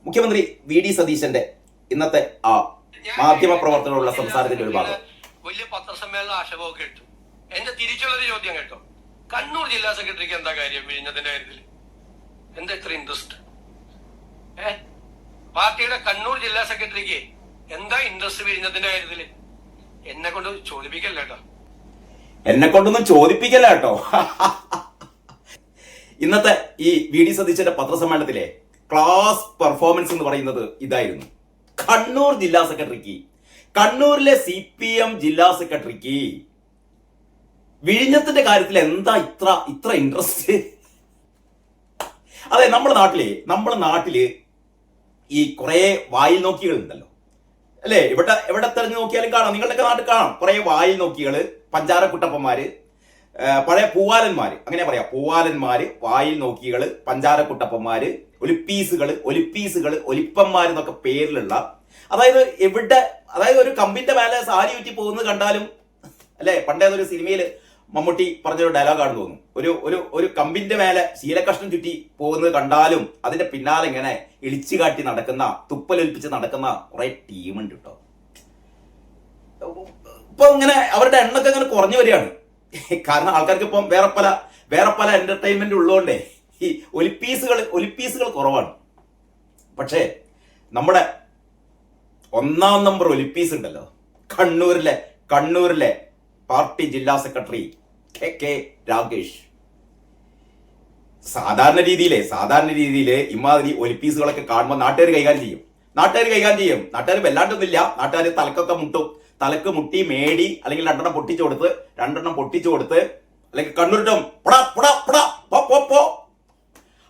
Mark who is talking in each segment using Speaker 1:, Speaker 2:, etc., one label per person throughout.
Speaker 1: മുഖ്യമന്ത്രി വി.ഡി. സതീശന്റെ ഇന്നത്തെ ആ മാധ്യമ പ്രവർത്തനമുള്ള സംസാരത്തിന്റെ ഒരു ഭാഗം.
Speaker 2: വലിയ പത്രസമ്മേളനം ആശയമൊക്കെ കേട്ടു. എന്റെ തിരിച്ചുള്ളൊരു ചോദ്യം കേട്ടോ, കണ്ണൂർ ജില്ലാ സെക്രട്ടറിക്ക് എന്താ കാര്യം വിഴിഞ്ഞതിന്റെ കാര്യത്തിൽ? എന്താ ഇത്ര ഇൻട്രസ്റ്റ്? പാർട്ടിയുടെ കണ്ണൂർ ജില്ലാ സെക്രട്ടറിക്ക് എന്താ ഇൻട്രസ്റ്റ് വിഴിഞ്ഞതിന്റെ കാര്യത്തില്? എന്നെ കൊണ്ട് ചോദിപ്പിക്കല്ല കേട്ടോ,
Speaker 1: എന്നെ കൊണ്ടൊന്നും ചോദിപ്പിക്കല്ല കേട്ടോ. ഇന്നത്തെ ഈ വി.ഡി. സതീശന്റെ പത്രസമ്മേളനത്തിലെ ക്ലാസ് പെർഫോമൻസ് എന്ന് പറയുന്നത് ഇതായിരുന്നു. കണ്ണൂർ ജില്ലാ സെക്രട്ടറിക്ക്, കണ്ണൂരിലെ CPM ജില്ലാ സെക്രട്ടറിക്ക് വിഴിഞ്ഞത്തിന്റെ കാര്യത്തിൽ എന്താ ഇത്ര ഇൻട്രസ്റ്റ്? അതെ, നമ്മുടെ നാട്ടില് ഈ കുറെ വായിൽ നോക്കികൾ ഉണ്ടല്ലോ അല്ലെ? എവിടെ തെരഞ്ഞു നോക്കിയാലും കാണാം, നിങ്ങളുടെയൊക്കെ നാട്ടിൽ കാണാം കുറെ വായിൽ നോക്കികള്, പഞ്ചാര കുട്ടപ്പന്മാര്, പഴയ പൂവാലന്മാര്, അങ്ങനെ പറയാം, പൂവാലന്മാര്, വായിൽ നോക്കികള്, പഞ്ചാര കുട്ടപ്പന്മാര്, ഒലിപ്പീസുകള്, ഒലിപ്പന്മാര് എന്നൊക്കെ പേരിലുള്ള, അതായത് ഒരു കമ്പിന്റെ മേലെ സാരി ചുറ്റി പോകുന്നത് കണ്ടാലും അല്ലെ, പണ്ടേതൊരു സിനിമയിൽ മമ്മൂട്ടി പറഞ്ഞൊരു ഡയലോഗാണ് തോന്നുന്നു, ഒരു കമ്പിന്റെ മേലെ ശീലകഷ്ണം ചുറ്റി പോകുന്നത് കണ്ടാലും അതിന്റെ പിന്നാലെ ഇങ്ങനെ ഇളിച്ചു കാട്ടി നടക്കുന്ന, തുപ്പലൊലിപ്പിച്ച് നടക്കുന്ന കുറെ ടീമുണ്ട് കേട്ടോ. ഇപ്പൊ ഇങ്ങനെ അവരുടെ എണ്ണൊക്കെ ഇങ്ങനെ കുറഞ്ഞു വരികയാണ്. കാരണം ആൾക്കാർക്ക് ഇപ്പം വേറെ പല എന്റർടൈൻമെന്റ് ഉള്ളതുകൊണ്ടേ ഈ ഒലിപ്പീസുകൾ കുറവാണ്. പക്ഷേ നമ്മുടെ 1-ാം നമ്പർ ഒലിപ്പീസ് ഉണ്ടല്ലോ, കണ്ണൂരിലെ പാർട്ടി ജില്ലാ സെക്രട്ടറി K. രാഗേഷ്. സാധാരണ രീതിയില് ഇമാതിരി ഒലിപ്പീസുകളൊക്കെ കാണുമ്പോൾ നാട്ടുകാർ കൈകാര്യം ചെയ്യും. നാട്ടുകാർ വല്ലാണ്ടൊന്നുമില്ല, നാട്ടുകാർ തലക്കൊക്കെ മുട്ടും, തലക്ക് മുട്ടി മേടി, അല്ലെങ്കിൽ രണ്ടെണ്ണം പൊട്ടിച്ചു കൊടുത്ത് അല്ലെങ്കിൽ കണ്ണൂരിട്ടും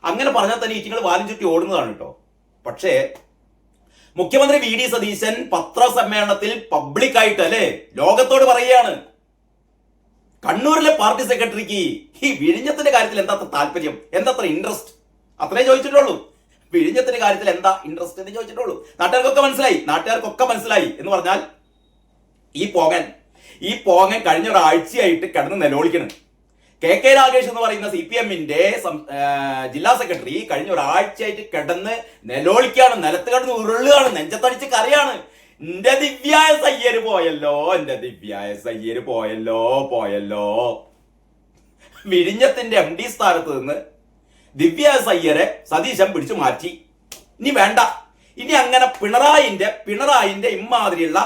Speaker 1: അങ്ങനെ പറഞ്ഞാൽ തന്നെ ഈറ്റിങ്ങൾ വാലും ചുറ്റി ഓടുന്നതാണ് കേട്ടോ. പക്ഷേ മുഖ്യമന്ത്രി വി.ഡി. സതീശൻ പത്രസമ്മേളനത്തിൽ പബ്ലിക്കായിട്ട് അല്ലെ ലോകത്തോട് പറയുകയാണ്, കണ്ണൂരിലെ പാർട്ടി സെക്രട്ടറിക്ക് ഈ വിഴിഞ്ഞത്തിന്റെ കാര്യത്തിൽ എന്താ താല്പര്യം, എന്താ ഇൻട്രസ്റ്റ്, അത്രേ ചോദിച്ചിട്ടുള്ളൂ. വിഴിഞ്ഞത്തിന്റെ കാര്യത്തിൽ എന്താ ഇൻട്രസ്റ്റ് എന്ന് ചോദിച്ചിട്ടുള്ളൂ. നാട്ടുകാർക്കൊക്കെ മനസ്സിലായി എന്ന് പറഞ്ഞാൽ ഈ പോങ്ങൻ കഴിഞ്ഞ ഒരാഴ്ചയായിട്ട് കിടന്ന് നിലവിളിക്കണം. K. രാഗേഷ് എന്ന് പറയുന്ന CPMന്റെ ജില്ലാ സെക്രട്ടറി കഴിഞ്ഞ ഒരാഴ്ചയായിട്ട് കിടന്ന് നിലവിളിക്കാണ്, നിലത്ത് കിടന്ന് ഉരുളുകയാണ്, നെഞ്ചത്തടിച്ച് കരയാണ്. എന്റെ ദിവ്യായ സയ്യര് പോയല്ലോ. വിഴിഞ്ഞത്തിന്റെ MD സ്ഥാനത്ത് നിന്ന് ദിവ്യായ സയ്യരെ സതീശൻ പിടിച്ചു മാറ്റി. ഇനി വേണ്ട, ഇനി അങ്ങനെ പിണറായിന്റെ ഇമ്മാതിരിയുള്ള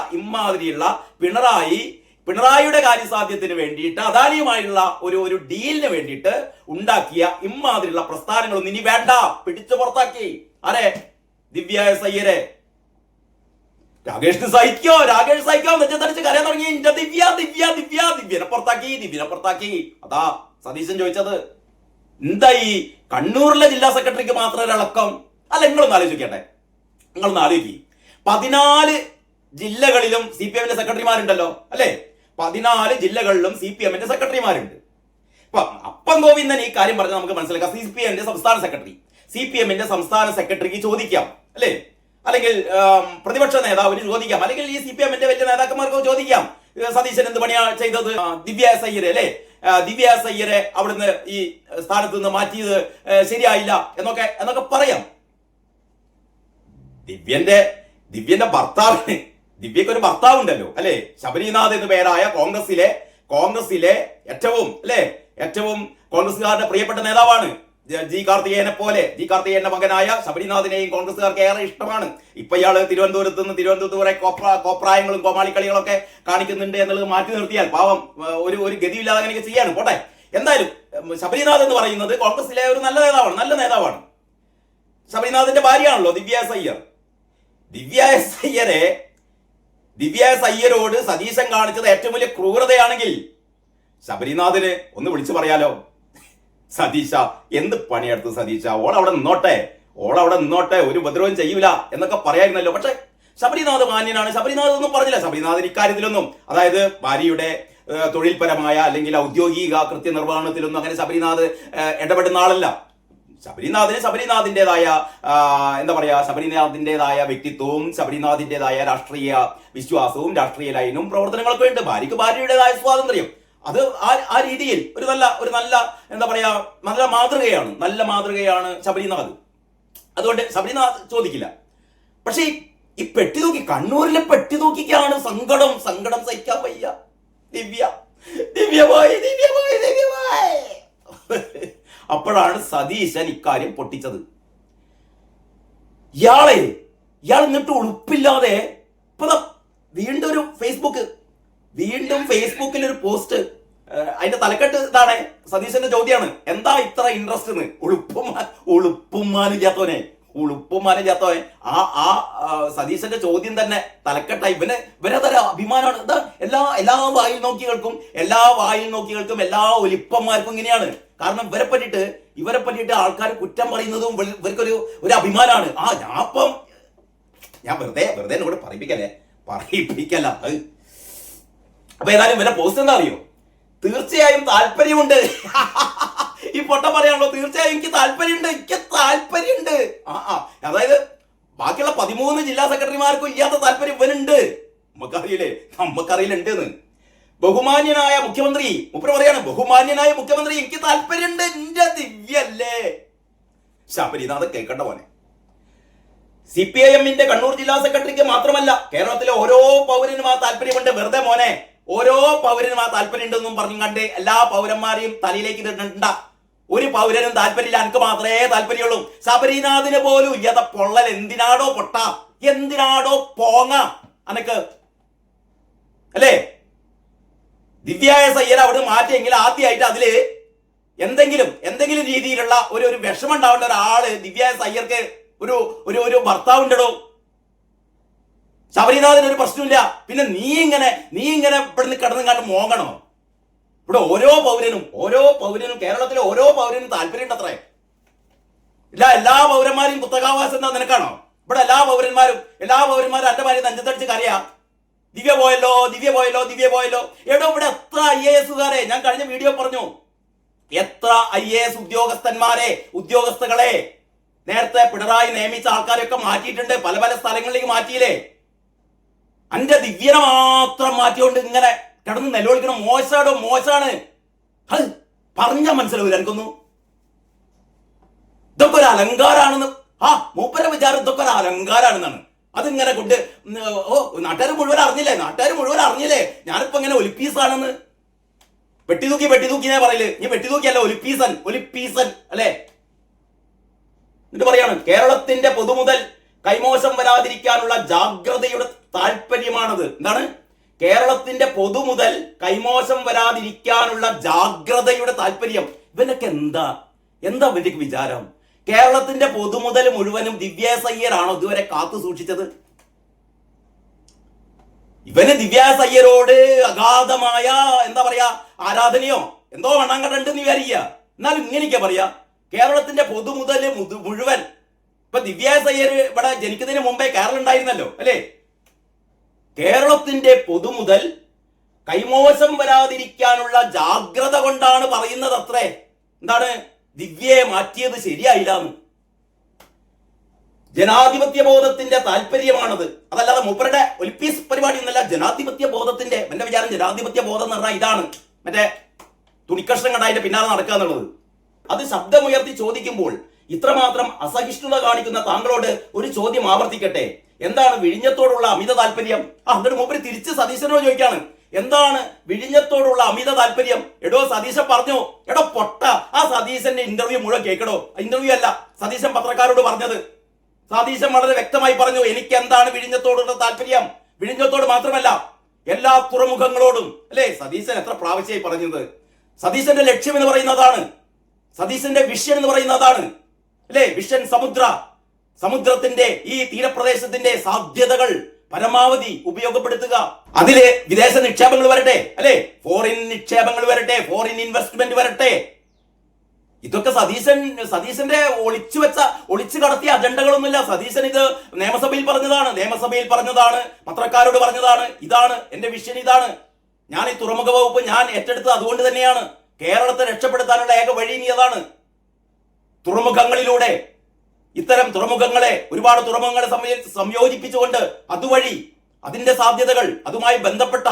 Speaker 1: പിണറായിയുടെ കാര്യസാധ്യത്തിന് വേണ്ടിയിട്ട് അദാനിയുമായുള്ള ഒരു ഡീലിന് വേണ്ടിയിട്ട് ഉണ്ടാക്കിയ ഇമ്മാതിരിയുള്ള പ്രസ്ഥാനങ്ങളൊന്നും ഇനി വേണ്ട, പിടിച്ചു പുറത്താക്കി. ആരെ? ദിവ്യായ സയ്യരെ. രാകേഷ് സഹിക്കോ നെഞ്ചത്തടിച്ച് കരയാൻ തുടങ്ങി. എന്റെ ദിവ്യനെ പുറത്താക്കി. അതാ സതീശൻ ചോദിച്ചത്, എന്താ ഈ കണ്ണൂരിലെ ജില്ലാ സെക്രട്ടറിക്ക് മാത്രം ഒരളക്കം? അല്ല, നിങ്ങളൊന്ന് ആലോചിക്കട്ടെ. 14 ജില്ലകളിലും CPMന്റെ സെക്രട്ടറിമാരുണ്ടല്ലോ അല്ലെ? 14 ജില്ലകളിലും CPMന്റെ സെക്രട്ടറിമാരുണ്ട്. അപ്പം ഗോവിന്ദൻ ഈ കാര്യം പറഞ്ഞാൽ നമുക്ക് മനസ്സിലാക്കാം. CPMന്റെ സംസ്ഥാന സെക്രട്ടറിക്ക് ചോദിക്കാം അല്ലെ, അല്ലെങ്കിൽ പ്രതിപക്ഷ നേതാവിന് ചോദിക്കാം, അല്ലെങ്കിൽ ഈ CPMന്റെ വലിയ നേതാക്കന്മാർക്ക് ചോദിക്കാം, സതീശൻ എന്ത് പണിയാ ചെയ്തത്? ദിവ്യ സയ്യരെ അവിടുന്ന് ഈ സ്ഥാനത്ത് നിന്ന് മാറ്റിയത് ശരിയായില്ല എന്നൊക്കെ പറയാം. ദിവ്യന്റെ ഭർത്താവിന്, ദിവ്യക്ക് ഒരു ഭർത്താവുണ്ടല്ലോ അല്ലെ, ശബരിനാഥ് എന്ന് പേരായ കോൺഗ്രസിലെ ഏറ്റവും കോൺഗ്രസുകാരുടെ പ്രിയപ്പെട്ട നേതാവാണ് ജി കാർത്തികേയന്റെ മകനായ ശബരിനാഥിനെയും കോൺഗ്രസുകാർക്ക് ഏറെ ഇഷ്ടമാണ്. ഇപ്പൊ ഇയാള് തിരുവനന്തപുരത്ത് കുറെ കോപ്രായങ്ങളും കോമാളിക്കളികളൊക്കെ കാണിക്കുന്നുണ്ട് എന്നുള്ളത് മാറ്റി നിർത്തിയാൽ പാവം ഒരു ഗതിയില്ലാതെ അങ്ങനെയൊക്കെ ചെയ്യാണ്. പോട്ടെ, എന്തായാലും ശബരിനാഥ് എന്ന് പറയുന്നത് കോൺഗ്രസിലെ ഒരു നല്ല നേതാവാണ്. ശബരിനാഥിന്റെ ഭാര്യയാണല്ലോ ദിവ്യ സയ്യരോട് സതീശൻ കാണിച്ചത് ഏറ്റവും വലിയ ക്രൂരതയാണെങ്കിൽ ശബരിനാഥിന് ഒന്ന് വിളിച്ചു പറയാലോ, സതീശ എന്ത് പണിയെടുത്തു സതീശ, ഓളവിടെ നിന്നോട്ടെ, ഒരു ഉപദ്രവം ചെയ്യൂല എന്നൊക്കെ പറയായിരുന്നല്ലോ. പക്ഷെ ശബരിനാഥ് മാന്യനാണ്, ശബരിനാഥ് ഒന്നും പറഞ്ഞില്ല. ശബരിനാഥിന് ഇക്കാര്യത്തിലൊന്നും, അതായത് ഭാര്യയുടെ തൊഴിൽപരമായ അല്ലെങ്കിൽ ഔദ്യോഗിക കൃത്യനിർവഹണത്തിലൊന്നും അങ്ങനെ ശബരിനാഥ് ഇടപെടുന്ന ആളല്ല. ശബരിനാഥിന്റേതായ വ്യക്തിത്വവും ശബരിനാഥിന്റേതായ രാഷ്ട്രീയ വിശ്വാസവും രാഷ്ട്രീയ ലൈനും പ്രവർത്തനങ്ങളൊക്കെ ഉണ്ട്. ഭാര്യയ്ക്ക് ഭാര്യയുടേതായ സ്വാതന്ത്ര്യം. അത് ആ രീതിയിൽ ഒരു നല്ല മാതൃകയാണ് ശബരിനാഥ്. അതുകൊണ്ട് ശബരിനാഥ് ചോദിക്കില്ല. പക്ഷേ ഈ പെട്ടി തൂക്കി, കണ്ണൂരിലെ പെട്ടി തൂക്കിക്കാണ് സങ്കടം സഹിക്കാൻ വയ്യ. ദിവ്യ പോയി. അപ്പോഴാണ് സതീശൻ ഇക്കാര്യം പൊട്ടിച്ചത്. ഇയാൾ എന്നിട്ട് ഉളുപ്പില്ലാതെ വീണ്ടും ഒരു ഫേസ്ബുക്കിൽ ഒരു പോസ്റ്റ്, അതിന്റെ തലക്കെട്ട് ഇതാണ്, സതീശന്റെ ചോദ്യമാണ്, എന്താ ഇത്ര ഇൻട്രസ്റ്റ് എന്ന്. ഉളുപ്പുമാനും ചേത്തോനെ ആ സതീശന്റെ ചോദ്യം തന്നെ തലക്കെട്ടായി. ഇവനതൊരു അഭിമാനമാണ്. ഇതാ എല്ലാ വായിൽ നോക്കികൾക്കും എല്ലാ ഒലിപ്പന്മാർക്കും ഇങ്ങനെയാണ്. കാരണം ഇവരെ പറ്റിയിട്ട് ആൾക്കാർ കുറ്റം പറയുന്നതും ഇവർക്കൊരു അഭിമാനമാണ്. ഞാൻ വെറുതെ എന്നോട് പറയിപ്പിക്കല്ല. അപ്പൊ ഏതായാലും ഇവരെ പോസ്റ്റ് എന്താ അറിയോ? തീർച്ചയായും താല്പര്യമുണ്ട്. ഈ പൊട്ട പറയാണല്ലോ, തീർച്ചയായും എനിക്ക് താല്പര്യമുണ്ട്. അതായത് ബാക്കിയുള്ള 13 ജില്ലാ സെക്രട്ടറിമാർക്കും ഇല്ലാത്ത താല്പര്യം ഇവനുണ്ട്. നമുക്കറിയില്ലുണ്ട് എന്ന്. ബഹുമാന്യനായ മുഖ്യമന്ത്രി പറയാണ്, ബഹുമാന്യനായ മുഖ്യമന്ത്രി, എനിക്ക് താല്പര്യമുണ്ട്. എന്റെ ദിവ്യല്ലേ. ശബരിനാഥ് കേൾക്കണ്ട പോലെ. CPIM കണ്ണൂർ ജില്ലാ സെക്രട്ടറിക്ക് മാത്രമല്ല, കേരളത്തിലെ ഓരോ പൗരനും ആ താല്പര്യമുണ്ട്. വെറുതെ മോനെ, ഓരോ പൗരനും ആ താല്പര്യം ഉണ്ടെന്നും പറഞ്ഞു കണ്ട് എല്ലാ പൗരന്മാരെയും തലയിലേക്ക് ഇടണ്ട. ഒരു പൗരനും താല്പര്യമില്ല, എനിക്ക് മാത്രമേ താല്പര്യമുള്ളൂ. ശബരിനാഥിന് പോലും ഇല്ലാത്ത പൊള്ളൽ എന്തിനാടോ പൊട്ട, എന്തിനാടോ പോങ്ങ അനക്ക് അല്ലേ? ദിവ്യായ സയ്യർ അവിടെ മാറ്റിയെങ്കിൽ ആദ്യമായിട്ട് അതില് എന്തെങ്കിലും രീതിയിലുള്ള ഒരു വിഷമം ഉണ്ടാവേണ്ട ഒരാള് ദിവ്യായ സയ്യർക്ക് ഒരു ഭർത്താവുണ്ടോ? ശബരിനാഥിന് ഒരു പ്രശ്നമില്ല. പിന്നെ നീ ഇങ്ങനെ ഇവിടുന്ന് കിടന്നും കണ്ട് മോങ്ങണോ? ഇവിടെ ഓരോ പൗരനും കേരളത്തിലെ ഓരോ പൗരനും താല്പര്യം ഉണ്ട് അത്രേ. എല്ലാ പൗരന്മാരെയും പുസ്തകാവകാശം എന്താ നിനക്കാണോ? ഇവിടെ എല്ലാ പൗരന്മാരും എന്റെ ഭാര്യ നെഞ്ചത്തടിച്ച് കരയാ, ദിവ്യ പോയല്ലോ. എടോ, ഇവിടെ എത്ര IAS ഞാൻ കഴിഞ്ഞ വീഡിയോ പറഞ്ഞു, എത്ര IAS ഉദ്യോഗസ്ഥകളെ നേരത്തെ പിണറായി നിയമിച്ച ആൾക്കാരൊക്കെ മാറ്റിയിട്ടുണ്ട്. പല സ്ഥലങ്ങളിലേക്ക് മാറ്റിയില്ലേ? അന്റെ ദിവ്യനെ മാത്രം മാറ്റിയോണ്ട് ഇങ്ങനെ കിടന്ന് നിലവിളിക്കണം. മോശമാണ്. അത് പറഞ്ഞാൽ മനസ്സിലാവില്ല എനിക്കൊന്നും. ഇതൊക്കെ ഒരു അലങ്കാരാണെന്ന് മൂപ്പരെ വിചാരം ഇതൊക്കെ ഒരു അലങ്കാരാണെന്നാണ്. അതിങ്ങനെ കൊണ്ട് നാട്ടുകാർ മുഴുവൻ അറിഞ്ഞില്ലേ ഞാനിപ്പോ ഇങ്ങനെ ഒലിപ്പീസാണെന്ന്. വെട്ടി തൂക്കിനെ പറയില്ലേ? നീ വെട്ടി തൂക്കിയല്ല, ഒലിപ്പീസൻ അല്ലേ? എന്നിട്ട് പറയാണ്, കേരളത്തിന്റെ പൊതുമുതൽ കൈമോശം വരാതിരിക്കാനുള്ള ജാഗ്രതയുടെ താല്പര്യമാണത്. എന്താണ്? കേരളത്തിന്റെ പൊതുമുതൽ കൈമോശം വരാതിരിക്കാനുള്ള ജാഗ്രതയുടെ താല്പര്യം. ഇവനൊക്കെ എന്താ ഇവന്റെ വിചാരം? കേരളത്തിന്റെ പൊതുമുതൽ മുഴുവനും ദിവ്യ സയ്യറാണോ ഇതുവരെ കാത്തു സൂക്ഷിച്ചത്? ഇവന് ദിവ്യ സയ്യരോട് അഗാധമായ ആരാധനയോ എന്തോ മണ്ണാങ്കട്ടുണ്ട് നീ വിചാരിക്കുക. എന്നാലും ഇങ്ങനെയൊക്കെ പറയാ, കേരളത്തിന്റെ പൊതുമുതൽ മുഴുവൻ. ഇപ്പൊ ദിവ്യ സയ്യർ ഇവിടെ ജനിക്കുന്നതിന് മുമ്പേ കേരളം ഉണ്ടായിരുന്നല്ലോ അല്ലേ? കേരളത്തിന്റെ പൊതുമുതൽ കൈമോശം വരാതിരിക്കാനുള്ള ജാഗ്രത കൊണ്ടാണ് പറയുന്നത് അത്രേ. എന്താണ്? ദിവ്യയെ മാറ്റിയത് ശരിയായില്ല എന്ന്. ജനാധിപത്യ ബോധത്തിന്റെ താല്പര്യമാണത്. അതല്ലാതെ മൂപ്പരുടെ ഒലിപ്പീസ് പരിപാടി ഒന്നല്ല. ജനാധിപത്യ ബോധത്തിന്റെ, എന്റെ വിചാരം ജനാധിപത്യ ബോധം എന്ന് പറഞ്ഞാൽ ഇതാണ്, മറ്റേ തുണിക്കഷ്ണം കണ്ട അതിന്റെ പിന്നാലെ നടക്കുക എന്നുള്ളത്. അത് ശബ്ദമുയർത്തി ചോദിക്കുമ്പോൾ ഇത്രമാത്രം അസഹിഷ്ണുത കാണിക്കുന്ന താങ്കളോട് ഒരു ചോദ്യം ആവർത്തിക്കട്ടെ. എന്താണ് വിഴിഞ്ഞത്തോടുള്ള അമിത താല്പര്യം? എന്നിട്ട് മൂപ്പര് തിരിച്ച് സതീശനോട് ചോദിക്കാണ്, എന്താണ് വിഴിഞ്ഞത്തോടുള്ള അമിത താല്പര്യം? എടോ സതീശൻ പറഞ്ഞു, എടോ പൊട്ട, ആ സതീശന്റെ ഇന്റർവ്യൂ മുഴുവൻ കേൾക്കടോ. ഇന്റർവ്യൂ അല്ല, സതീശൻ പത്രക്കാരോട് പറഞ്ഞത്. സതീശൻ വളരെ വ്യക്തമായി പറഞ്ഞു, എനിക്ക് എന്താണ് വിഴിഞ്ഞത്തോടുള്ള താല്പര്യം. വിഴിഞ്ഞത്തോട് മാത്രമല്ല, എല്ലാ തുറമുഖങ്ങളോടും അല്ലേ? സതീശൻ എത്ര പ്രാവശ്യമായി പറഞ്ഞത്. സതീശന്റെ ലക്ഷ്യം എന്ന് പറയുന്നതാണ്, സതീശന്റെ വിഷൻ എന്ന് പറയുന്നതാണ് അല്ലേ? വിഷൻ സമുദ്രത്തിന്റെ ഈ തീരപ്രദേശത്തിന്റെ സാധ്യതകൾ പരമാവധി ഉപയോഗപ്പെടുത്തുക. അതില് വിദേശ നിക്ഷേപങ്ങൾ വരട്ടെ അല്ലെ? ഫോറിൻ നിക്ഷേപങ്ങൾ വരട്ടെ, ഫോറിൻ ഇൻവെസ്റ്റ്മെന്റ് വരട്ടെ. ഇതൊക്കെ സതീശന്റെ ഒളിച്ചു കടത്തിയ അജണ്ടകളൊന്നുമില്ല. സതീശൻ ഇത് നിയമസഭയിൽ പറഞ്ഞതാണ്, പത്രക്കാരോട് പറഞ്ഞതാണ്. ഇതാണ് എന്റെ വിഷൻ, ഇതാണ്. ഞാൻ ഈ തുറമുഖ വകുപ്പ് ഞാൻ ഏറ്റെടുത്തത് അതുകൊണ്ട് തന്നെയാണ്. കേരളത്തെ രക്ഷപ്പെടുത്താനുള്ള ഏക വഴി ഇനി അതാണ്. തുറമുഖങ്ങളിലൂടെ ഇത്തരം തുറമുഖങ്ങളെ, ഒരുപാട് തുറമുഖങ്ങളെ സംയോജിപ്പിച്ചുകൊണ്ട് അതുവഴി അതിന്റെ സാധ്യതകൾ, അതുമായി ബന്ധപ്പെട്ട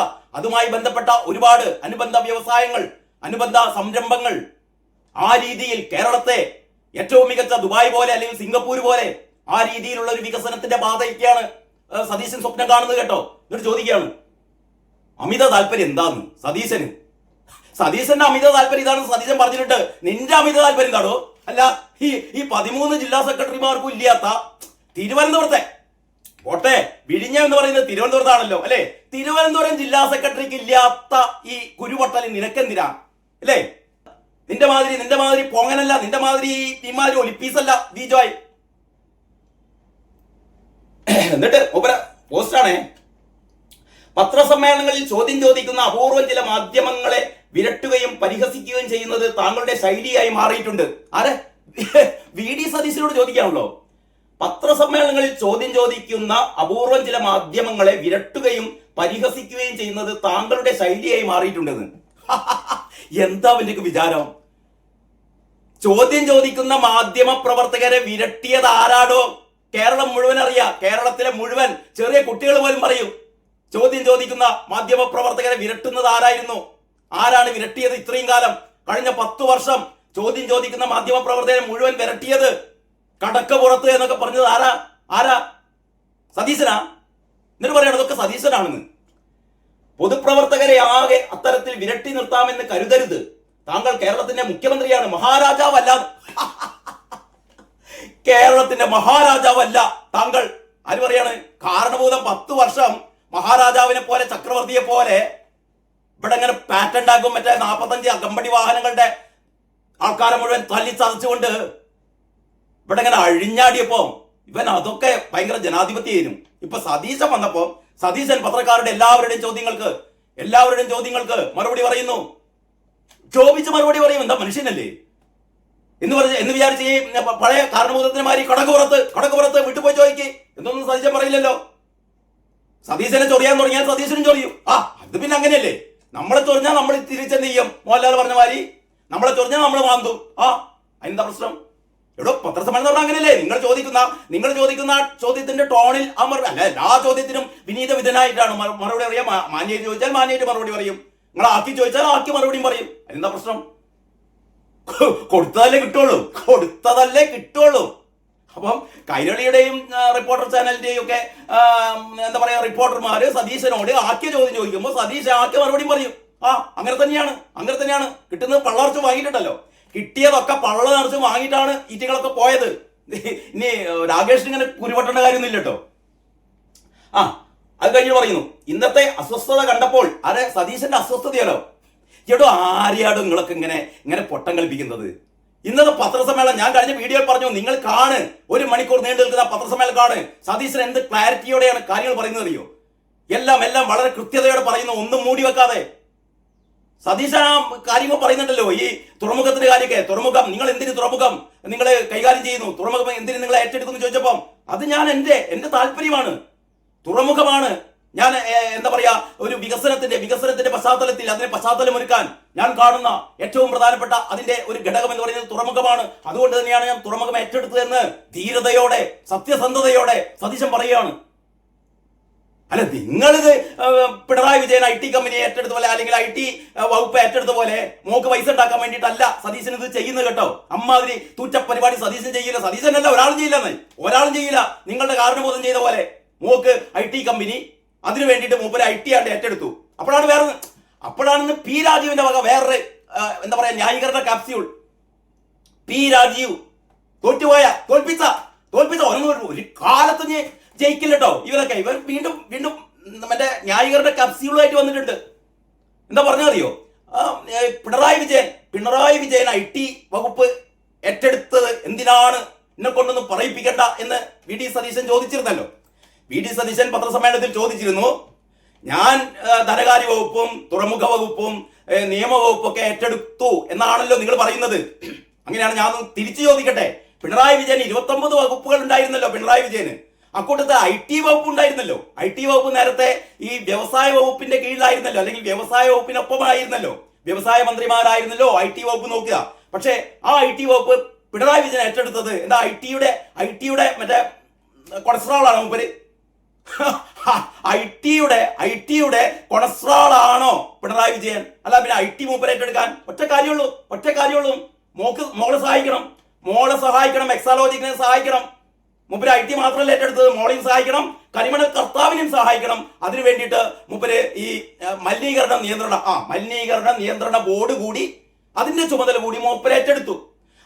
Speaker 1: ഒരുപാട് അനുബന്ധ വ്യവസായങ്ങൾ, അനുബന്ധ സംരംഭങ്ങൾ, ആ രീതിയിൽ കേരളത്തെ ഏറ്റവും മികച്ച ദുബായ് പോലെ അല്ലെങ്കിൽ സിംഗപ്പൂർ പോലെ ആ രീതിയിലുള്ള ഒരു വികസനത്തിന്റെ പാതയൊക്കെയാണ് സതീശൻ സ്വപ്നം കാണുന്നത് കേട്ടോ. എന്നിട്ട് ചോദിക്കുകയാണ് അമിത താല്പര്യം എന്താന്ന് സതീശന്റെ അമിത താല്പര്യം ഇതാണ് സതീശൻ പറഞ്ഞിട്ട് നിന്റെ അമിത താല്പര്യം എന്താണോ? അല്ല ഈ 13 ജില്ലാ സെക്രട്ടറിമാർക്കും ഇല്ലാത്ത തിരുവനന്തപുരത്തെ പോട്ടെ, വിഴിഞ്ഞ എന്ന് പറയുന്നത് തിരുവനന്തപുരത്താണല്ലോ അല്ലെ, തിരുവനന്തപുരം ജില്ലാ സെക്രട്ടറിക്ക് ഇല്ലാത്ത ഈ കുരുപൊട്ടൽ നിനക്കെന്തിനാ അല്ലേ? നിന്റെ മാതിരി പൊങ്ങനല്ല, നിന്റെ മാതിരി ഇമാതിരി ഒലിപ്പീസല്ല ബിജോയ്. എന്നിട്ട് പോസ്റ്റാണേ, പത്രസമ്മേളനങ്ങളിൽ ചോദ്യം ചോദിക്കുന്ന അപൂർവം ചില മാധ്യമങ്ങളെ വിരട്ടുകയും പരിഹസിക്കുകയും ചെയ്യുന്നത് താങ്കളുടെ ശൈലിയായി മാറിയിട്ടുണ്ട്. ആരെ? VD സതീശനോട് ചോദിക്കാണല്ലോ. പത്രസമ്മേളനങ്ങളിൽ ചോദ്യം ചോദിക്കുന്ന അപൂർവം ചില മാധ്യമങ്ങളെ വിരട്ടുകയും പരിഹസിക്കുകയും ചെയ്യുന്നത് താങ്കളുടെ ശൈലിയായി മാറിയിട്ടുണ്ടെന്ന്. എന്താ അവന്റെ വിചാരം? ചോദ്യം ചോദിക്കുന്ന മാധ്യമ പ്രവർത്തകരെ വിരട്ടിയത് ആരാടോ? കേരളം മുഴുവൻ അറിയാം. കേരളത്തിലെ മുഴുവൻ ചെറിയ കുട്ടികൾ പോലും പറയും ചോദ്യം ചോദിക്കുന്ന മാധ്യമ പ്രവർത്തകരെ വിരട്ടുന്നത് ആരായിരുന്നു? ആരാണ് വിരട്ടിയത്? ഇത്രയും കാലം കഴിഞ്ഞ 10 വർഷം ചോദ്യം ചോദിക്കുന്ന മാധ്യമ പ്രവർത്തകരെ മുഴുവൻ വിരട്ടിയത്, കടക്കപ്പുറത്ത് എന്നൊക്കെ പറഞ്ഞത് ആരാ? സതീശനാ? എന്നിട്ട് പറയണം അതൊക്കെ സതീശനാണെന്ന്. പൊതുപ്രവർത്തകരെ ആകെ അത്തരത്തിൽ വിരട്ടി നിർത്താമെന്ന് കരുതരുത്. താങ്കൾ കേരളത്തിന്റെ മുഖ്യമന്ത്രിയാണ്, മഹാരാജാവല്ല. കേരളത്തിന്റെ മഹാരാജാവല്ല താങ്കൾ. ആര് പറയാണ്? കാരണഭൂതം 10 വർഷം മഹാരാജാവിനെ പോലെ ചക്രവർത്തിയെ പോലെ ഇവിടെ ഇങ്ങനെ പാറ്റേൺ ആക്കും. മറ്റേ 45 അകമ്പടി വാഹനങ്ങളുടെ ആൾക്കാരെ മുഴുവൻ തല്ലി ചതച്ചുകൊണ്ട് ഇവിടെ ഇങ്ങനെ അഴിഞ്ഞാടിയപ്പോ ഇവൻ അതൊക്കെ ഭയങ്കര ജനാധിപത്യം. ഇപ്പൊ സതീശൻ വന്നപ്പോ സതീശൻ പത്രക്കാരുടെ എല്ലാവരുടെയും ചോദ്യങ്ങൾക്ക് മറുപടി പറയുന്നു. ചോദിച്ച് മറുപടി പറയും. എന്താ മനുഷ്യനല്ലേ എന്ന് വിചാരിച്ച് ഈ പഴയ കാരണഭൂതത്തിനുമാരി കടക്കുപുറത്ത് വിട്ടുപോയി ചോദിക്ക് എന്നൊന്നും സതീശൻ പറയില്ലല്ലോ. സതീശനെ ചൊറിയാൻ തുടങ്ങിയാൽ സതീശനും ചൊറിയും. അത് പിന്നെ അങ്ങനെയല്ലേ, നമ്മളെ ചൊറിഞ്ഞാൽ നമ്മൾ തിരിച്ചെന്ത് ചെയ്യും? മോഹൻലാൽ പറഞ്ഞ മാതിരി നമ്മളെ ചൊറിഞ്ഞാൽ നമ്മൾ മാന്തും. അതിനെന്താ പ്രശ്നം? എടോ, പത്രസമ്മേളനം പറഞ്ഞാൽ അങ്ങനെയല്ലേ? നിങ്ങൾ ചോദിക്കുന്ന ചോദ്യത്തിന്റെ ടോണിൽ അല്ല, എല്ലാ ചോദ്യത്തിനും വിനീത വിധനായിട്ടാണ് മറുപടി അറിയാം. മാന്യായിട്ട് ചോദിച്ചാൽ മാന്യായിട്ട് മറുപടി പറയും. നിങ്ങൾ ആക്കി ചോദിച്ചാൽ ആക്കി മറുപടിയും പറയും. അതിനെന്താ പ്രശ്നം? കൊടുത്തതല്ലേ കിട്ടുള്ളൂ. അപ്പം കൈരളിയുടെയും റിപ്പോർട്ടർ ചാനലിന്റെയും ഒക്കെ എന്താ പറയാ റിപ്പോർട്ടർമാര് സതീശനോട് ആക്കിയ ചോദ്യം ചോദിക്കുമ്പോൾ സതീശൻ ആക്കിയ മറുപടിയും പറയും. അങ്ങനെ തന്നെയാണ് കിട്ടുന്നത്. പള്ളർച്ച് വാങ്ങിയിട്ടുണ്ടല്ലോ, കിട്ടിയതൊക്കെ പള്ള നിറച്ച് വാങ്ങിയിട്ടാണ് ഈറ്റികളൊക്കെ പോയത്. ഇനി രാകേഷിന് ഇങ്ങനെ കുരുപൊട്ടേണ്ട കാര്യമൊന്നും ഇല്ലട്ടോ. അത് കഴിഞ്ഞ് പറയുന്നു, ഇന്നത്തെ അസ്വസ്ഥത കണ്ടപ്പോൾ സതീശന്റെ അസ്വസ്ഥതയല്ലോ. ചേട്ടോ, ആരെയാടോ നിങ്ങളൊക്കെ ഇങ്ങനെ പൊട്ടം കളിപ്പിക്കുന്നത്? ഇന്നത്തെ പത്രസമ്മേളനം ഞാൻ കഴിഞ്ഞ വീഡിയോയിൽ പറഞ്ഞു, നിങ്ങൾ കാണ്. 1 മണിക്കൂർ നീണ്ടു നിൽക്കുന്ന പത്രസമ്മേളനം കാണ്. സതീശൻ എന്ത് ക്ലാരിറ്റിയോടെയാണ് കാര്യങ്ങൾ പറയുന്നത് അറിയോ? എല്ലാം വളരെ കൃത്യതയോടെ പറയുന്നു, ഒന്നും മൂടി വെക്കാതെ. സതീശൻ ആ കാര്യങ്ങൾ പറയുന്നുണ്ടല്ലോ, ഈ തുറമുഖത്തിന്റെ കാര്യമൊക്കെ. തുറമുഖം നിങ്ങൾ എന്തിന് തുറമുഖം നിങ്ങൾ കൈകാര്യം ചെയ്യുന്നു? തുറമുഖം എന്തിന് നിങ്ങൾ ഏറ്റെടുക്കുന്നു ചോദിച്ചപ്പം അത് ഞാൻ എന്റെ താല്പര്യമാണ്. തുറമുഖമാണ് ഞാൻ എന്താ പറയാ ഒരു വികസനത്തിന്റെ പശ്ചാത്തലത്തിൽ അതിനെ പശ്ചാത്തലമൊരുക്കാൻ ഞാൻ കാണുന്ന ഏറ്റവും പ്രധാനപ്പെട്ട അതിന്റെ ഒരു ഘടകം എന്ന് പറയുന്നത് തുറമുഖമാണ്. അതുകൊണ്ട് തന്നെയാണ് ഞാൻ തുറമുഖം ഏറ്റെടുത്തതെന്ന് ധീരതയോടെ സത്യസന്ധതയോടെ സതീശൻ പറയുകയാണ്. അല്ല, നിങ്ങളിത് പിണറായി വിജയൻ IT കമ്പനി ഏറ്റെടുത്ത പോലെ അല്ലെങ്കിൽ IT വകുപ്പ് ഏറ്റെടുത്ത പോലെ മോക്ക് പൈസ ഉണ്ടാക്കാൻ വേണ്ടിയിട്ടല്ല സതീശൻ ഇത് ചെയ്യുന്നത് കേട്ടോ. അമ്മാതിരി തൂറ്റ പരിപാടി സതീശൻ ചെയ്യില്ല. സതീശനല്ല, ഒരാളും ചെയ്യില്ല. നിങ്ങളുടെ കാരണബോധം ചെയ്ത പോലെ മോക്ക് IT കമ്പനി അതിനു വേണ്ടിയിട്ട് മൂപ്പര് IT ആണ്ട് ഏറ്റെടുത്തു. അപ്പോഴാണ് P രാജീവിന്റെ വക വേറൊരു എന്താ പറയാ ന്യായീകരണ ക്യാപ്സ്യൂൾ. P രാജീവ് തോൽപ്പിച്ച ഒരു കാലത്ത് ജയിക്കില്ല കേട്ടോ. ഇവർ വീണ്ടും മറ്റേ ന്യായീകരണ ക്യാപ്സ്യൂളായിട്ട് വന്നിട്ടുണ്ട്. എന്താ പറഞ്ഞറിയോ? പിണറായി വിജയൻ IT വകുപ്പ് ഏറ്റെടുത്തത് എന്തിനാണ്, എന്നെ കൊണ്ടൊന്നും പറയിപ്പിക്കണ്ട എന്ന് VD സതീശൻ ചോദിച്ചിരുന്നല്ലോ. VD സതീശൻ പത്രസമ്മേളനത്തിൽ ചോദിച്ചിരുന്നു, ഞാൻ ധനകാര്യ വകുപ്പും തുറമുഖ വകുപ്പും നിയമവകുപ്പും ഒക്കെ ഏറ്റെടുത്തു എന്നാണല്ലോ നിങ്ങൾ പറയുന്നത്. അങ്ങനെയാണ് ഞാൻ തിരിച്ചു ചോദിക്കട്ടെ. പിണറായി വിജയൻ 29 വകുപ്പുകൾ ഉണ്ടായിരുന്നല്ലോ. പിണറായി വിജയന് അക്കൂട്ടത്തിൽ IT വകുപ്പ് ഉണ്ടായിരുന്നല്ലോ. IT വകുപ്പ് നേരത്തെ ഈ വ്യവസായ വകുപ്പിന്റെ കീഴിലായിരുന്നല്ലോ, അല്ലെങ്കിൽ വ്യവസായ വകുപ്പിനൊപ്പമായിരുന്നല്ലോ. വ്യവസായ മന്ത്രിമാരായിരുന്നല്ലോ IT വകുപ്പ് നോക്കുക. പക്ഷേ ആ IT വകുപ്പ് പിണറായി വിജയൻ ഏറ്റെടുത്തത് എന്താ? ഐടിയുടെ മറ്റേ കൊളസ്ട്രോളാണോ മൂപ്പര്? ഐടിയുടെ കൊളസ്ട്രോളാണോ പിണറായി വിജയൻ? അല്ല പിന്നെ IT മൂപ്പര് ഏറ്റെടുക്കാൻ ഒറ്റ കാര്യമുള്ളൂ. മോളെ സഹായിക്കണം, എക്സാലോജിക്കിനെ സഹായിക്കണം. മൂപ്പര് IT മാത്രമല്ല ഏറ്റെടുത്തത്, മോളെയും സഹായിക്കണം, കരിമണൽ കർത്താവിനെയും സഹായിക്കണം. അതിനു വേണ്ടിയിട്ട് മൂപ്പര് ഈ മലിനീകരണ നിയന്ത്രണ ബോർഡ് കൂടി അതിന്റെ ചുമതല കൂടി മൂപ്പര് ഏറ്റെടുത്തു.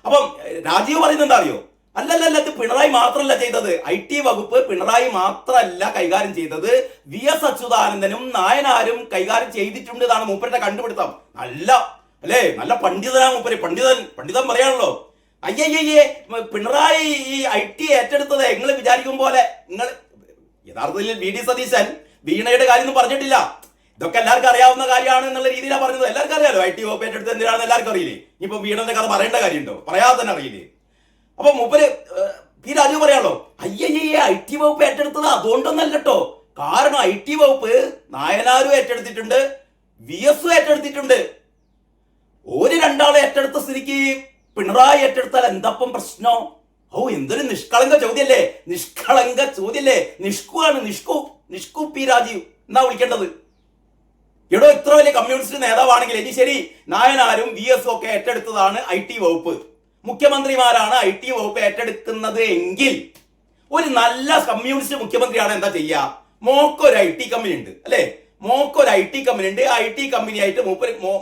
Speaker 1: അപ്പം രാജീവ് പറയുന്നത് എന്താ അറിയോ? അല്ലല്ല, ഇത് പിണറായി മാത്രമല്ല ചെയ്തത്. IT വകുപ്പ് പിണറായി മാത്രമല്ല കൈകാര്യം ചെയ്തത്, VS അച്യുതാനന്ദനും നായനാരും കൈകാര്യം ചെയ്തിട്ടുണ്ട് എന്നാണ് മൂപ്പരുടെ കണ്ടുപിടുത്തം. നല്ല പണ്ഡിതനാണ് മൂപ്പര്. പണ്ഡിതൻ പറയാണല്ലോ. അയ്യയ്യേ, പിണറായി ഈ IT ഏറ്റെടുത്തത് നിങ്ങൾ വിചാരിക്കും പോലെ. നിങ്ങൾ യഥാർത്ഥത്തിൽ VD സതീശൻ വീണയുടെ കാര്യം ഒന്നും പറഞ്ഞിട്ടില്ല. ഇതൊക്കെ എല്ലാവർക്കും അറിയാവുന്ന കാര്യമാണ് എന്നുള്ള രീതിയിലാണ് പറഞ്ഞത്. എല്ലാവർക്കും അറിയാലോ IT വകുപ്പ് ഏറ്റെടുത്ത് എന്തിനാണെന്ന് എല്ലാവർക്കും അറിയില്ലേ. ഇനിയിപ്പോ വീണന്റെ കഥ പറയേണ്ട കാര്യമുണ്ടോ? പറയാതെ തന്നെ അറിയില്ലേ. അപ്പൊ മൂപ്പര് P രാജീവ് പറയാണല്ലോ, അയ്യയ്യേ IT വകുപ്പ് ഏറ്റെടുത്തത് അതുകൊണ്ടൊന്നല്ല കേട്ടോ. കാരണം IT വകുപ്പ് നായനാരും ഏറ്റെടുത്തിട്ടുണ്ട്, VS ഏറ്റെടുത്തിട്ടുണ്ട്. ഒരു രണ്ടാളെ ഏറ്റെടുത്ത സ്ഥിതിക്ക് പിണറായി ഏറ്റെടുത്താൽ എന്തപ്പം പ്രശ്നം? എന്തൊരു നിഷ്കളങ്ക ചോദ്യല്ലേ, നിഷ്കളങ്ക ചോദ്യല്ലേ. നിഷ്കു P രാജീവ് എന്നാ വിളിക്കേണ്ടത്. എടോ, ഇത്ര വലിയ കമ്മ്യൂണിസ്റ്റ് നേതാവാണെങ്കിൽ ഇനി ശരി, നായനാരും VS ഒക്കെ ഏറ്റെടുത്തതാണ് IT വകുപ്പ്, മുഖ്യമന്ത്രിമാരാണ് IT വകുപ്പ് ഏറ്റെടുക്കുന്നത് എങ്കിൽ ഒരു നല്ല കമ്മ്യൂണിസ്റ്റ് മുഖ്യമന്ത്രിയാണ് എന്താ ചെയ്യുക? മോക്കൊരു IT കമ്പനി ഉണ്ട് അല്ലെ, മോക്കൊരു IT കമ്പനി ഉണ്ട്. IT കമ്പനി ആയിട്ട്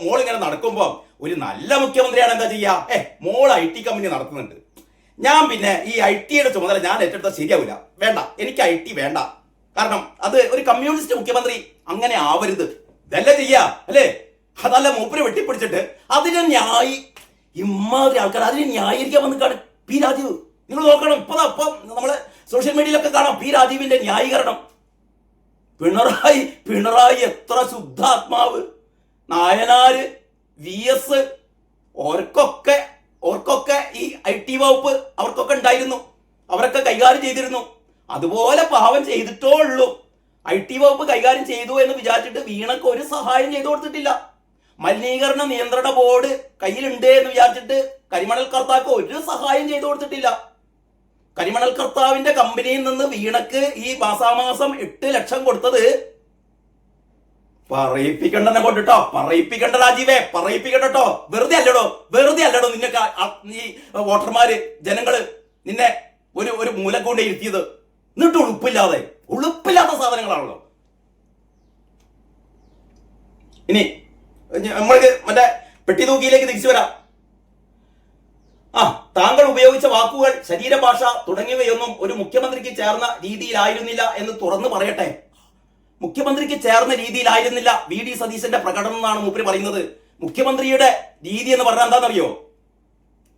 Speaker 1: മോൾ ഇങ്ങനെ നടക്കുമ്പോൾ ഒരു നല്ല മുഖ്യമന്ത്രിയാണ് എന്താ ചെയ്യുക? മോൾ IT കമ്പനി നടത്തുന്നുണ്ട്, ഞാൻ പിന്നെ ഈ IT-യുടെ ചുമതല ഞാൻ ഏറ്റെടുത്താൽ ശരിയാവില്ല, വേണ്ട, എനിക്ക് IT വേണ്ട. കാരണം അത് ഒരു കമ്മ്യൂണിസ്റ്റ് മുഖ്യമന്ത്രി അങ്ങനെ ആവരുത്, ഇതല്ല ചെയ്യാ അല്ലേ. അതല്ല മൂപ്പര് വെട്ടിപ്പിടിച്ചിട്ട് അതിനെ ഇമാതിരി ആൾക്കാർ അതിനെ ന്യായീകരിക്കാൻ വന്നിട്ടാണ് P രാജീവ്. നിങ്ങൾ നോക്കണം, ഇപ്പം നമ്മള് സോഷ്യൽ മീഡിയയിലൊക്കെ കാണാം P രാജീവിന്റെ ന്യായീകരണം. പിണറായി എത്ര ശുദ്ധാത്മാവ്, നായനാര് VS ഓർക്കൊക്കെ ഈ IT വകുപ്പ് അവർക്കൊക്കെ ഉണ്ടായിരുന്നു, അവരൊക്കെ കൈകാര്യം ചെയ്തിരുന്നു. അതുപോലെ പാവം ചെയ്തിട്ടോ ഉള്ളൂ. IT വകുപ്പ് കൈകാര്യം ചെയ്തു എന്ന് വിചാരിച്ചിട്ട് വീണക്ക് ഒരു സഹായം ചെയ്തു കൊടുത്തിട്ടില്ല. മലിനീകരണ നിയന്ത്രണ ബോർഡ് കയ്യിലുണ്ട് എന്ന് വിചാരിച്ചിട്ട് കരിമണൽ കർത്താക്ക് ഒരു സഹായം ചെയ്തു കൊടുത്തിട്ടില്ല. കരിമണൽ കർത്താവിന്റെ കമ്പനിയിൽ നിന്ന് വീണക്ക് ഈ മാസാമാസം 8 ലക്ഷം കൊടുത്തത് പറയിപ്പിക്കണ്ടെന്നെ കൊണ്ടിട്ടോ, പറയിപ്പിക്കണ്ട രാജീവേ, പറയിപ്പിക്കണ്ടോ. വെറുതെ അല്ലടോ നിന്നൊക്കെ ഈ വോട്ടർമാര് ജനങ്ങള് നിന്നെ ഒരു മൂലക്കൊണ്ട് ഇരുത്തിയത്. എന്നിട്ട് ഉളുപ്പില്ലാത്ത സാധനങ്ങളാണല്ലോ. ഇനി നമ്മൾക്ക് മറ്റേ പെട്ടി തൂക്കിയിലേക്ക് തിരിച്ചു വരാം. താങ്കൾ ഉപയോഗിച്ച വാക്കുകൾ, ശരീരഭാഷ തുടങ്ങിയവയൊന്നും ഒരു മുഖ്യമന്ത്രിക്ക് ചേർന്ന രീതിയിലായിരുന്നില്ല എന്ന് തുറന്നു പറയട്ടെ. മുഖ്യമന്ത്രിക്ക് ചേർന്ന രീതിയിലായിരുന്നില്ല VD സതീശന്റെ പ്രകടനം എന്നാണ് മൂപ്പര് പറയുന്നത്. മുഖ്യമന്ത്രിയുടെ രീതി എന്ന് പറഞ്ഞാൽ എന്താണെന്നറിയോ?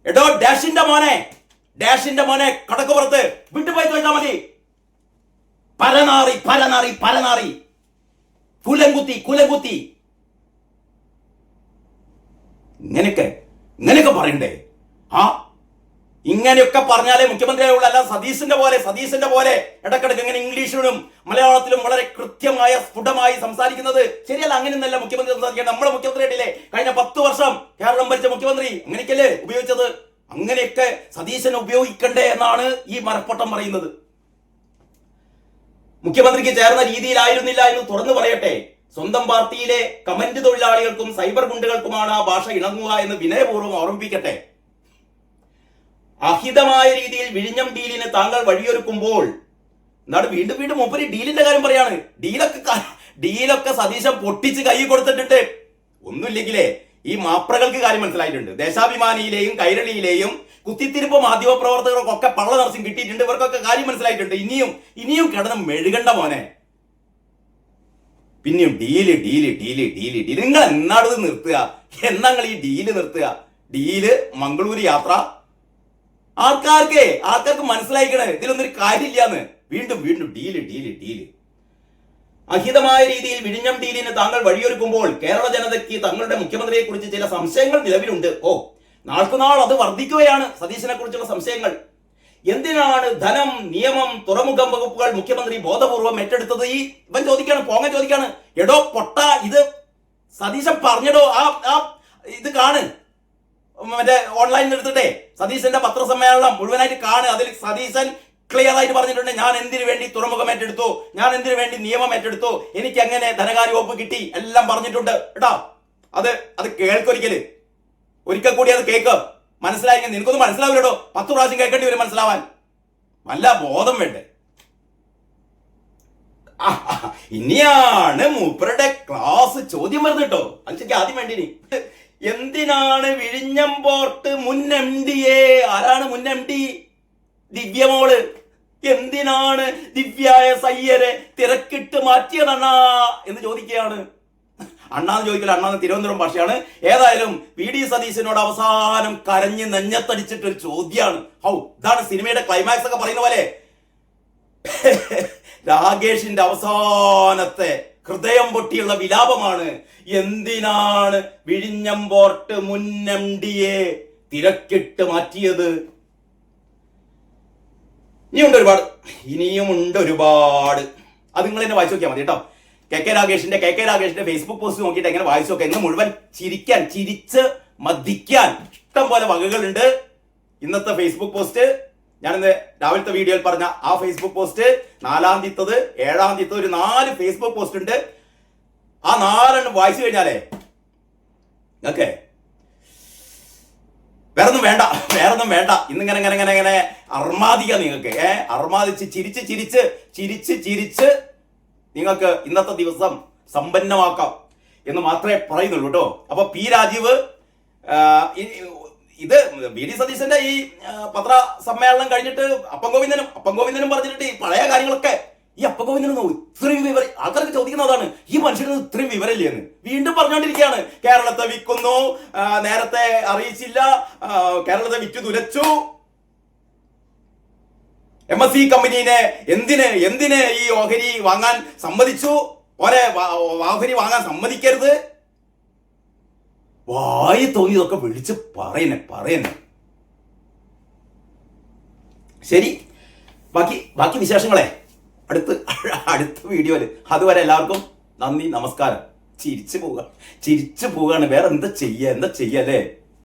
Speaker 1: എടോ, ഡാഷിന്റെ മോനെ കടക്കുപുറത്ത് വിട്ടുപോയി തോറ്റാ മതി. പരനാറി കുലംകുത്തി ഇങ്ങനെയൊക്കെ പറയണ്ടേ? ഇങ്ങനെയൊക്കെ പറഞ്ഞാലേ മുഖ്യമന്ത്രിയായുള്ള, അല്ല സതീശന്റെ പോലെ ഇടക്കിടക്ക് ഇങ്ങനെ ഇംഗ്ലീഷിലും മലയാളത്തിലും വളരെ കൃത്യമായ സ്ഫുടമായി സംസാരിക്കുന്നത് ശരിയല്ല. അങ്ങനെയൊന്നല്ല മുഖ്യമന്ത്രി സംസാരിക്കേണ്ടത്. നമ്മളെ മുഖ്യമന്ത്രി ആയിട്ടില്ലേ കഴിഞ്ഞ 10 വർഷം കേരളം ഭരിച്ച മുഖ്യമന്ത്രി? അങ്ങനെയൊക്കെയല്ലേ ഉപയോഗിച്ചത്? അങ്ങനെയൊക്കെ സതീശൻ ഉപയോഗിക്കണ്ടേ എന്നാണ് ഈ മരപ്പൊട്ടം പറയുന്നത്. മുഖ്യമന്ത്രിക്ക് ചേർന്ന രീതിയിലായിരുന്നില്ല എന്ന് തുറന്നു പറയട്ടെ. സ്വന്തം പാർട്ടിയിലെ കമന്റ് തൊഴിലാളികൾക്കും സൈബർ ഗുണ്ടകൾക്കുമാണ് ആ ഭാഷ ഇണങ്ങുക എന്ന് വിനയപൂർവ്വം ഓർമ്മിപ്പിക്കട്ടെ. അഹിതമായ രീതിയിൽ വിഴിഞ്ഞം ഡീലിന് താങ്കൾ വഴിയൊരുക്കുമ്പോൾ എന്നാണ് വീണ്ടും മൂപ്പര് ഡീലിന്റെ കാര്യം പറയാണ്. ഡീലൊക്കെ സതീശൻ പൊട്ടിച്ച് കൈ കൊടുത്തിട്ടുണ്ട്. ഒന്നുമില്ലെങ്കിലേ ഈ മാപ്രകൾക്ക് കാര്യം മനസ്സിലായിട്ടുണ്ട്. ദേശാഭിമാനിയിലെയും കൈരളിയിലെയും കുത്തിത്തിരിപ്പ് മാധ്യമ പ്രവർത്തകർക്കൊക്കെ പള്ള നിറച്ചും കിട്ടിയിട്ടുണ്ട്. ഇവർക്കൊക്കെ കാര്യം മനസ്സിലായിട്ടുണ്ട്. ഇനിയും കിടന്ന് മെഴുകണ്ട മോനെ. പിന്നെയും ഡീല്. നിങ്ങൾ എന്നാണ് നിർത്തുക? നിങ്ങൾ ഈ ഡീല് നിർത്തുക? ഡീല് മംഗളൂരു യാത്ര ആൾക്കാർക്ക് മനസ്സിലായിക്കണേ ഇതിലൊന്നൊരു കാര്യമില്ലാന്ന്. വീണ്ടും ഡീല്. അഹിതമായ രീതിയിൽ വിഴിഞ്ഞം ഡീലിന് താങ്കൾ വഴിയൊരുക്കുമ്പോൾ കേരള ജനതയ്ക്ക് തങ്ങളുടെ മുഖ്യമന്ത്രിയെ കുറിച്ച് ചില സംശയങ്ങൾ നിലവിലുണ്ട്. നാൾക്കുനാൾ അത് വർദ്ധിക്കുകയാണ്. സതീശനെ കുറിച്ചുള്ള സംശയങ്ങൾ. എന്തിനാണ് ധനം, നിയമം, തുറമുഖം വകുപ്പുകൾ മുഖ്യമന്ത്രി ബോധപൂർവം ഏറ്റെടുത്തത്? ഇവൻ ചോദിക്കാണ്. എടോ പൊട്ട, ഇത് സതീശൻ പറഞ്ഞടോ. ഇത് കാണ്, മറ്റേ ഓൺലൈനിൽ എടുത്തിട്ടെ സതീശന്റെ പത്രസമ്മേളനം മുഴുവനായിട്ട് കാണ്. അതിൽ സതീശൻ ക്ലിയർ ആയിട്ട് പറഞ്ഞിട്ടുണ്ട്, ഞാൻ എന്തിനു വേണ്ടി തുറമുഖം ഏറ്റെടുത്തു, ഞാൻ എന്തിനു വേണ്ടി നിയമം ഏറ്റെടുത്തു, എനിക്ക് എങ്ങനെ ധനകാര്യ വകുപ്പ് കിട്ടി, എല്ലാം പറഞ്ഞിട്ടുണ്ട് കേട്ടോ. അത് ഒരിക്കൽ കൂടി അത് കേക്ക്. മനസ്സിലായെങ്കിൽ നിനക്കൊന്നും മനസ്സിലാവില്ലടോ. 10 പ്രാവശ്യം കേൾക്കേണ്ടി വരും മനസ്സിലാവാൻ. നല്ല ബോധം വേണ്ടേ? ഇനിയാണ് മൂപ്പരുടെ ക്ലാസ് ചോദ്യം വരുന്നത് കേട്ടോ. അൽച്ചയ്ക്ക് ആദ്യം വേണ്ടിനി. എന്തിനാണ് വിഴിഞ്ഞം പോർട്ട് മുൻ MD ആരാണ് മുൻ MD? ദിവ്യമോള്. എന്തിനാണ് ദിവ്യായ സയ്യരെ തിരക്കിട്ട് മാറ്റിയതണ്ണാ എന്ന് ചോദിക്കുകയാണ്. അണ്ണാന്ന് ചോദിക്കില്ല, അണ്ണാന്ന് തിരുവനന്തപുരം ഭാഷയാണ്. ഏതായാലും VD സതീശനോട് അവസാനം കരഞ്ഞ് നെഞ്ഞത്തടിച്ചിട്ടൊരു ചോദ്യമാണ്. ഇതാണ് സിനിമയുടെ ക്ലൈമാക്സ് ഒക്കെ പറയുന്ന പോലെ. രാകേഷിന്റെ അവസാനത്തെ ഹൃദയം പൊട്ടിയുള്ള വിലാപമാണ്. എന്തിനാണ് വിഴിഞ്ഞം പോർട്ട് മുൻ MD തിരക്കിട്ട് മാറ്റിയത്? ഇനിയുമുണ്ട് ഒരുപാട്. അത് നിങ്ങൾ തന്നെ വായിച്ചു നോക്കിയാൽ മതി കേട്ടോ. കെ രാകേഷിന്റെ ഫേസ്ബുക്ക് പോസ്റ്റ് നോക്കിയിട്ട് എങ്ങനെ വായിച്ചു നോക്കാം. ഇന്ന് മുഴുവൻ ചിരിച്ച് മതിക്കാൻ ഇഷ്ടം പോലെ വകകളുണ്ട്. ഇന്നത്തെ ഫേസ്ബുക്ക് പോസ്റ്റ്, ഞാനിന്ന് രാവിലത്തെ വീഡിയോയിൽ പറഞ്ഞ ആ ഫേസ്ബുക്ക് പോസ്റ്റ്, 4-ാം തീയതി 7-ാം തീയതി ഒരു 4 ഫേസ്ബുക്ക് പോസ്റ്റ് ഉണ്ട്. ആ 4 വായിച്ചു കഴിഞ്ഞാലേ ഓക്കെ വേറൊന്നും വേണ്ട. ഇന്നിങ്ങനെ അർമാദിക്ക നിങ്ങൾക്ക്. അർമാദിച്ച് ചിരിച്ച് നിങ്ങൾക്ക് ഇന്നത്തെ ദിവസം സമ്പന്നമാക്കാം എന്ന് മാത്രമേ പറയുന്നുള്ളൂ കേട്ടോ. അപ്പൊ പി രാജീവ് ഇത് VD സതീശന്റെ ഈ പത്രസമ്മേളനം കഴിഞ്ഞിട്ട് അപ്പം ഗോവിന്ദനും പറഞ്ഞിട്ട് ഈ പഴയ കാര്യങ്ങളൊക്കെ ഈ അപ്പം ഗോവിന്ദനും ഇത്രയും വിവരം ആൾക്കാർക്ക് ചോദിക്കുന്നതാണ്. ഈ മനുഷ്യന് ഇത്രയും വിവരമില്ലേ എന്ന് വീണ്ടും പറഞ്ഞുകൊണ്ടിരിക്കുകയാണ്. കേരളത്തെ വിൽക്കുന്നു, നേരത്തെ അറിയിച്ചില്ല, കേരളത്തെ വിറ്റു തുലച്ചു. MSC കമ്പനീനെ എന്തിന് ഈ ഓഹരി വാങ്ങാൻ സമ്മതിച്ചു? ഓഹരി വാങ്ങാൻ സമ്മതിക്കരുത്. വായി തോന്നിയതൊക്കെ വിളിച്ച് പറയുന്നേ. ശരി, ബാക്കി വിശേഷങ്ങളെ അടുത്ത വീഡിയോയില്. അതുവരെ എല്ലാവർക്കും നന്ദി, നമസ്കാരം. ചിരിച്ചു പോവുകയാണ്. വേറെ എന്താ ചെയ്യല്ലേ?